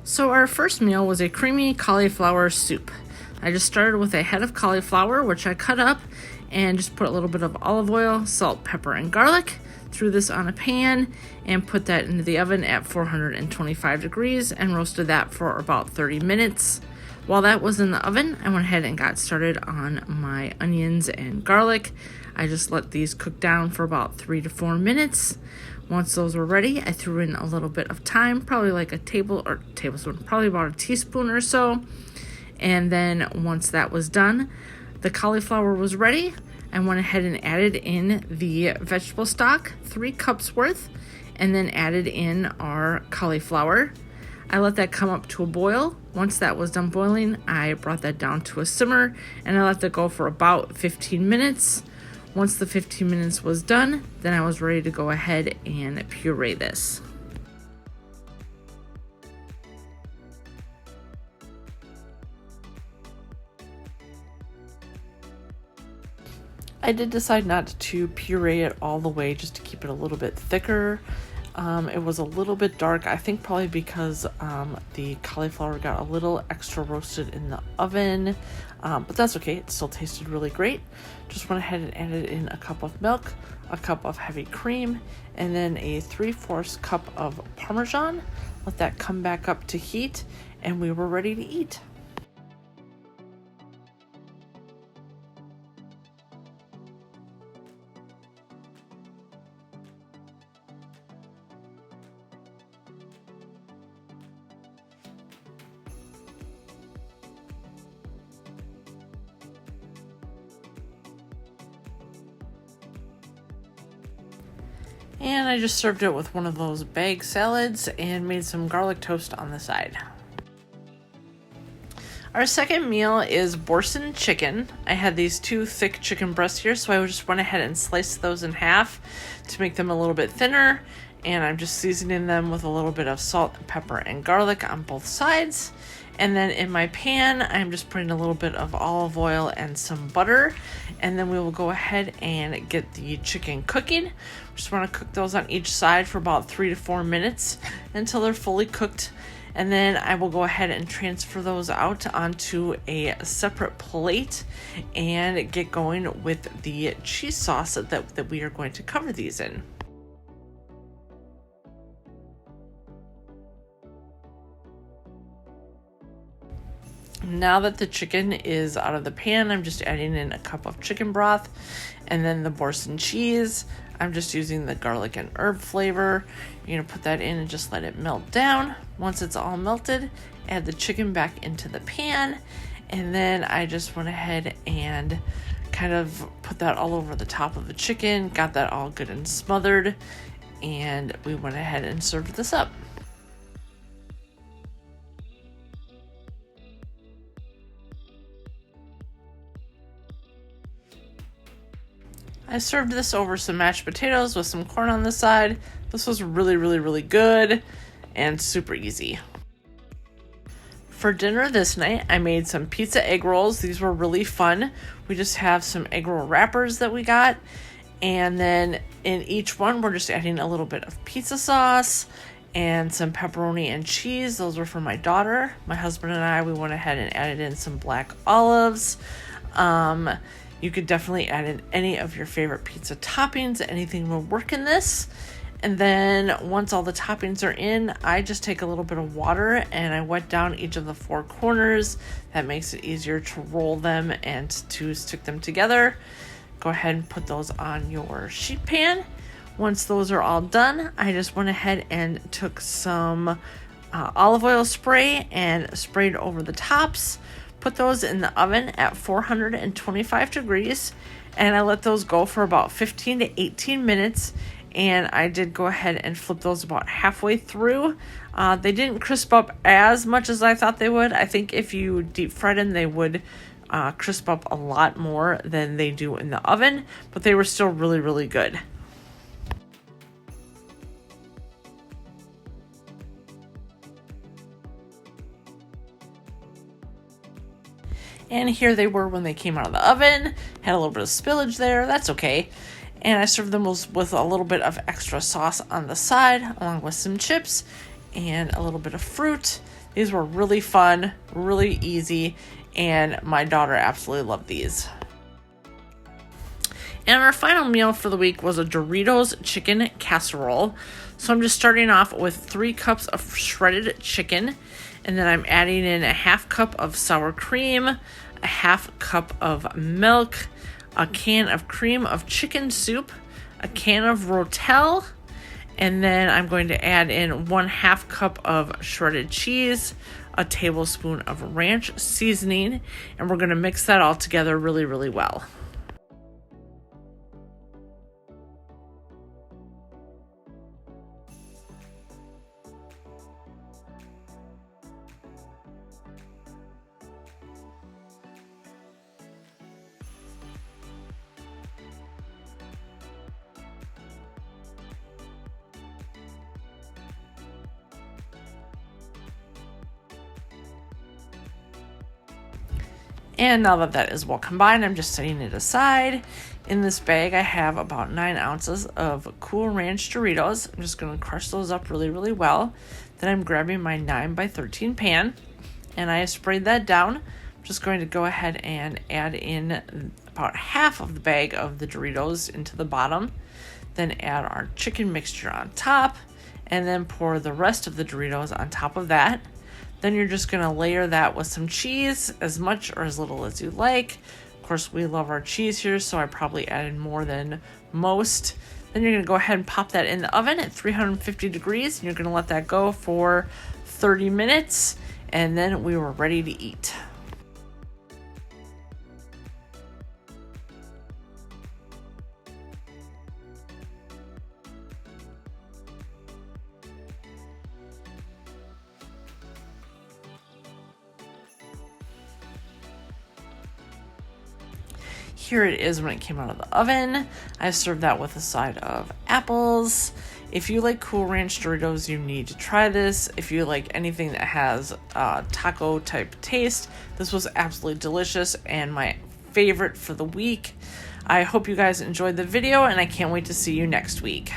So our first meal was a creamy cauliflower soup. I just started with a head of cauliflower, which I cut up, and just put a little bit of olive oil, salt, pepper, and garlic. Threw this on a pan and put that into the oven at 425 degrees and roasted that for about 30 minutes. While that was in the oven, I went ahead and got started on my onions and garlic. I just let these cook down for about 3 to 4 minutes. Once those were ready, I threw in a little bit of thyme, probably like a tablespoon, probably about a teaspoon or so. And then once that was done, the cauliflower was ready. I went ahead and added in the vegetable stock, 3 cups worth, and then added in our cauliflower. I let that come up to a boil. Once that was done boiling, I brought that down to a simmer, and I let that go for about 15 minutes. Once the 15 minutes was done, then I was ready to go ahead and puree this. I did decide not to puree it all the way, just to keep it a little bit thicker. It was a little bit dark, I think probably because the cauliflower got a little extra roasted in the oven, but that's okay, it still tasted really great. Just went ahead and added in a cup of milk, a cup of heavy cream, and then a 3/4 cup of Parmesan. Let that come back up to heat, and we were ready to eat. And I just served it with one of those bag salads and made some garlic toast on the side. Our second meal is Borson Chicken. I had these 2 thick chicken breasts here, so I just went ahead and sliced those in half to make them a little bit thinner. And I'm just seasoning them with a little bit of salt, pepper, and garlic on both sides. And then in my pan, I'm just putting a little bit of olive oil and some butter. And then we will go ahead and get the chicken cooking. Just want to cook those on each side for about 3 to 4 minutes until they're fully cooked. And then I will go ahead and transfer those out onto a separate plate and get going with the cheese sauce that we are going to cover these in. Now that the chicken is out of the pan, I'm just adding in a cup of chicken broth and then the Borson cheese. I'm just using the garlic and herb flavor. You're going to put that in and just let it melt down. Once it's all melted, add the chicken back into the pan. And then I just went ahead and kind of put that all over the top of the chicken, got that all good and smothered, and we went ahead and served this up. I served this over some mashed potatoes with some corn on the side. This was really good and super easy. For dinner this night, I made some pizza egg rolls. These were really fun. We just have some egg roll wrappers that we got. And then in each one, we're just adding a little bit of pizza sauce and some pepperoni and cheese. Those were for my daughter. My husband and I, we went ahead and added in some black olives. You could definitely add in any of your favorite pizza toppings. Anything will work in this. And then once all the toppings are in, I just take a little bit of water and I wet down each of the 4 corners. That makes it easier to roll them and to stick them together. Go ahead and put those on your sheet pan. Once those are all done, I just went ahead and took some olive oil spray and sprayed over the tops. Put those in the oven at 425 degrees, and I let those go for about 15 to 18 minutes, and I did go ahead and flip those about halfway through. They didn't crisp up as much as I thought they would. I think if you deep fried them, they would crisp up a lot more than they do in the oven, but they were still really good. And here they were when they came out of the oven. Had a little bit of spillage there. That's okay. And I served them with a little bit of extra sauce on the side, along with some chips and a little bit of fruit. These were really fun, really easy, and my daughter absolutely loved these. And our final meal for the week was a Doritos Chicken Casserole. So I'm just starting off with 3 cups of shredded chicken, and then I'm adding in a half cup of sour cream, a half cup of milk, a can of cream of chicken soup, a can of Rotel, and then I'm going to add in 1/2 cup of shredded cheese, a tablespoon of ranch seasoning, and we're going to mix that all together really, really well. And now that that is well combined, I'm just setting it aside. In this bag, I have about 9 ounces of Cool Ranch Doritos. I'm just going to crush those up really, really well. Then I'm grabbing my 9x13 pan, and I have sprayed that down. I'm just going to go ahead and add in about half of the bag of the Doritos into the bottom. Then add our chicken mixture on top, and then pour the rest of the Doritos on top of that. Then you're just going to layer that with some cheese, as much or as little as you like. Of course, we love our cheese here, so I probably added more than most. Then you're going to go ahead and pop that in the oven at 350 degrees, and you're going to let that go for 30 minutes, and then we were ready to eat. Here it is when it came out of the oven. I served that with a side of apples. If you like Cool Ranch Doritos, you need to try this. If you like anything that has taco type taste, this was absolutely delicious and my favorite for the week. I hope you guys enjoyed the video, and I can't wait to see you next week.